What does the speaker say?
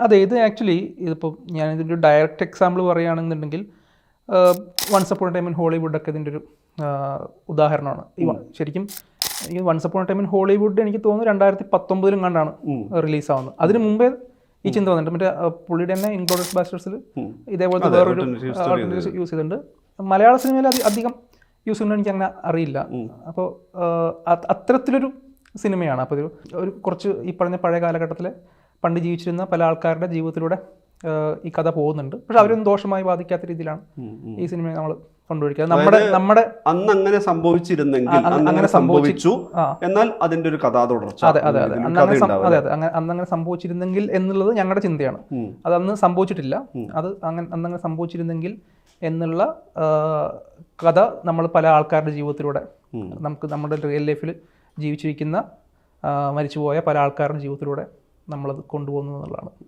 അതെ, ഇത് ആക്ച്വലി ഇതിപ്പോൾ ഞാനിതിൻ്റെ ഒരു ഡയറക്റ്റ് എക്സാമ്പിൾ പറയുകയാണെന്നുണ്ടെങ്കിൽ once upon a time in ഹോളിവുഡൊക്കെ ഇതിൻ്റെ ഒരു ഉദാഹരണമാണ്. ശരിക്കും ഈ once upon a time in Hollywood എനിക്ക് തോന്നുന്നു 2019 കണ്ടാണ് റിലീസാവുന്നത്. അതിന് മുമ്പേ ഈ ചിന്ത വന്നിട്ടുണ്ട്. മറ്റേ പുള്ളിയുടെ തന്നെ ഇൻഗ്ലോറിയസ് ബാസ്റ്റേഴ്സിൽ ഇതേപോലത്തെ വേറൊരു യൂസ് ചെയ്തിട്ടുണ്ട്. മലയാള സിനിമയിൽ അധികം യൂസ് ചെയ്യുന്നത് എനിക്ക് അങ്ങനെ അറിയില്ല. അപ്പോൾ അത്തരത്തിലൊരു സിനിമയാണ്. അപ്പോൾ ഒരു കുറച്ച് ഈ പറഞ്ഞ പഴയ കാലഘട്ടത്തിലെ പണ്ട് ജീവിച്ചിരുന്ന പല ആൾക്കാരുടെ ജീവിതത്തിലൂടെ ഈ കഥ പോകുന്നുണ്ട്. പക്ഷെ അവരൊന്നും ദോഷമായി ബാധിക്കാത്ത രീതിയിലാണ് ഈ സിനിമയെ നമ്മൾ കൊണ്ടുപോയിരിക്കുക. നമ്മുടെ അന്ന് അങ്ങനെ സംഭവിച്ചിരുന്നെങ്കിൽ അങ്ങനെ സംഭവിച്ചു, എന്നാൽ അതിന്റെ ഒരു കഥാ തുടർച്ച. അതെ അതെ അതെ അന്നങ്ങനെ സംഭവിച്ചിരുന്നെങ്കിൽ എന്നുള്ളത് ഞങ്ങളുടെ ചിന്തയാണ്. അത് അന്ന് സംഭവിച്ചിട്ടില്ല. അത് അന്നങ്ങനെ സംഭവിച്ചിരുന്നെങ്കിൽ എന്നുള്ള കഥ നമ്മൾ പല ആൾക്കാരുടെ ജീവിതത്തിലൂടെ നമുക്ക് നമ്മുടെ റിയൽ ലൈഫിൽ ജീവിച്ചിരിക്കുന്ന മരിച്ചുപോയ പല ആൾക്കാരുടെ ജീവിതത്തിലൂടെ നമ്മളത് കൊണ്ടുപോകുന്നു എന്നുള്ളതാണ്.